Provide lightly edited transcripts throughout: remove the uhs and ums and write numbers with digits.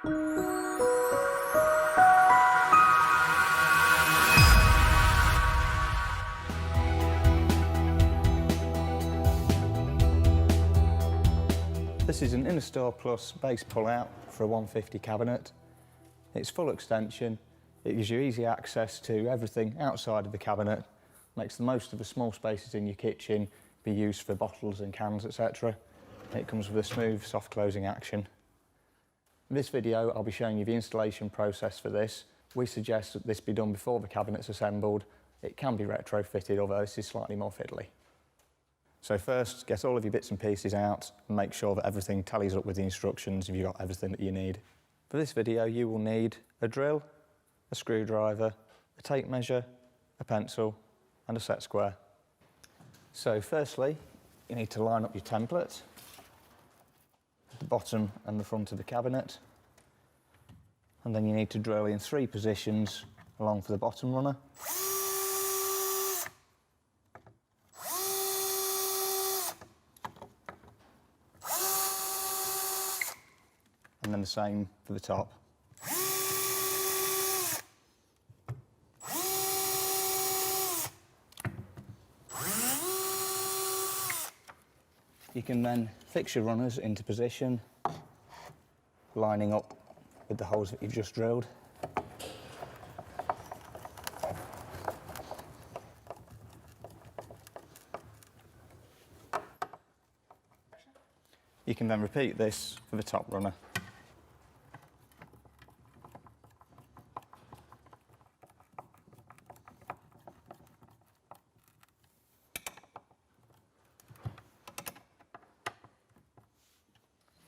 This is an inner storlus base pull-out for a 150 cabinet. It's full extension, it gives you easy access to everything outside of the cabinet, makes the most of the small spaces in your kitchen, be used for bottles and cans, etc. It comes with a smooth, soft closing action. In this video I'll be showing you the installation process for this. We suggest that this be done before the cabinet's assembled. It can be retrofitted, although this is slightly more fiddly. So first, get all of your bits and pieces out and make sure that everything tallies up with the instructions if you've got everything that you need. For this video you will need a drill, a screwdriver, a tape measure, a pencil and a set square. So firstly, you need to line up your template at the bottom and the front of the cabinet, and then you need to drill in 3 positions along for the bottom runner. And then the same for the top. You can then fix your runners into position, lining up with the holes that you've just drilled. You can then repeat this for the top runner.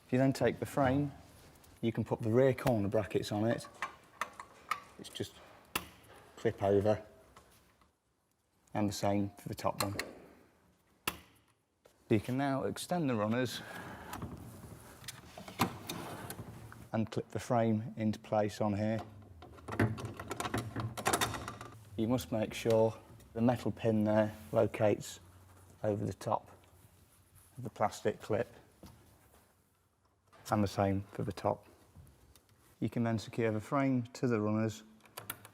If you then take the frame, you can put the rear corner brackets on it. It's just clip over, and the same for the top one. You can now extend the runners and clip the frame into place on here. You must make sure the metal pin there locates over the top of the plastic clip, and the same for the top. You can then secure the frame to the runners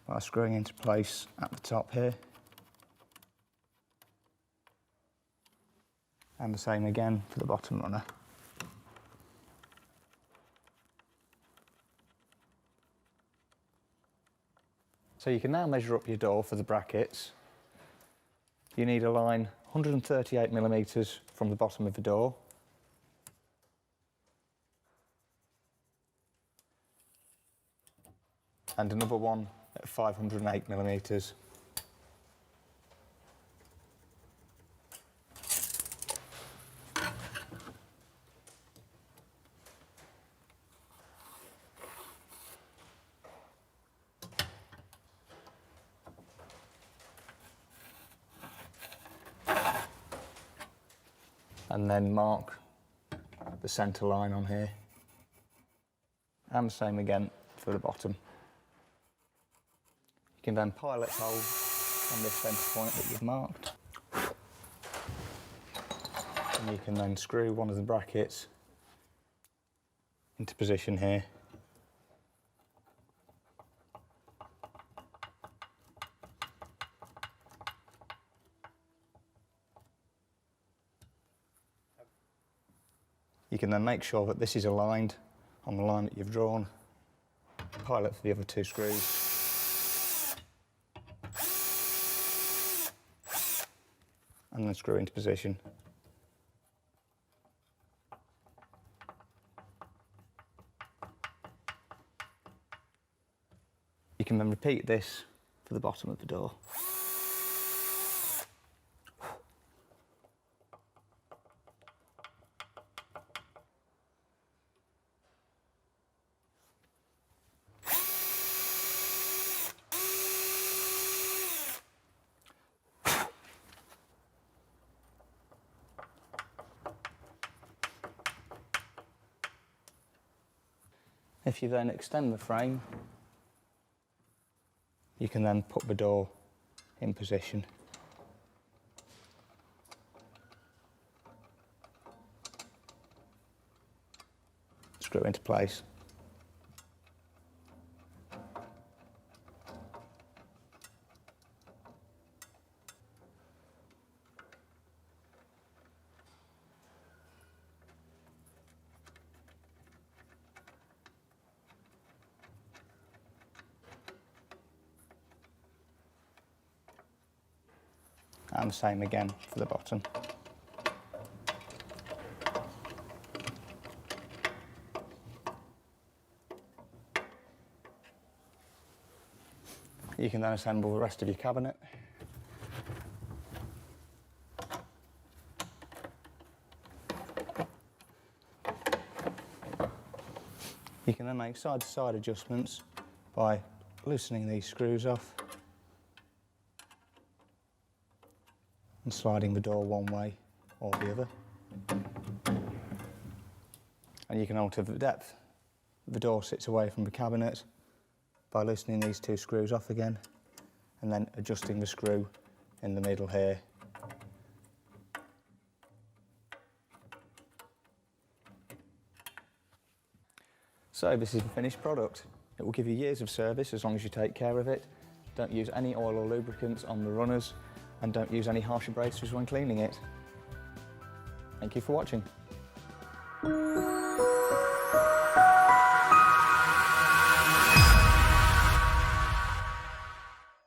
by screwing into place at the top here, and the same again for the bottom runner. So you can now measure up your door for the brackets. You need a line 138mm from the bottom of the door, and another one at 508mm. And then mark the centre line on here, and the same again for the bottom. You can then pilot hole on this centre point that you've marked, and you can then screw one of the brackets into position here. You can then make sure that this is aligned on the line that you've drawn, pilot for the other 2 screws, and then screw into position. You can then repeat this for the bottom of the door. If you then extend the frame, you can then put the door in position. Screw into place. and the same again for the bottom. You can then assemble the rest of your cabinet. You can then make side-to-side adjustments by loosening these screws off and sliding the door one way or the other. And you can alter the depth the door sits away from the cabinet by loosening these two screws off again and then adjusting the screw in the middle here. So this is the finished product. It will give you years of service as long as you take care of it. Don't use any oil or lubricants on the runners and don't use any harsh abrasives when cleaning it. Thank you for watching.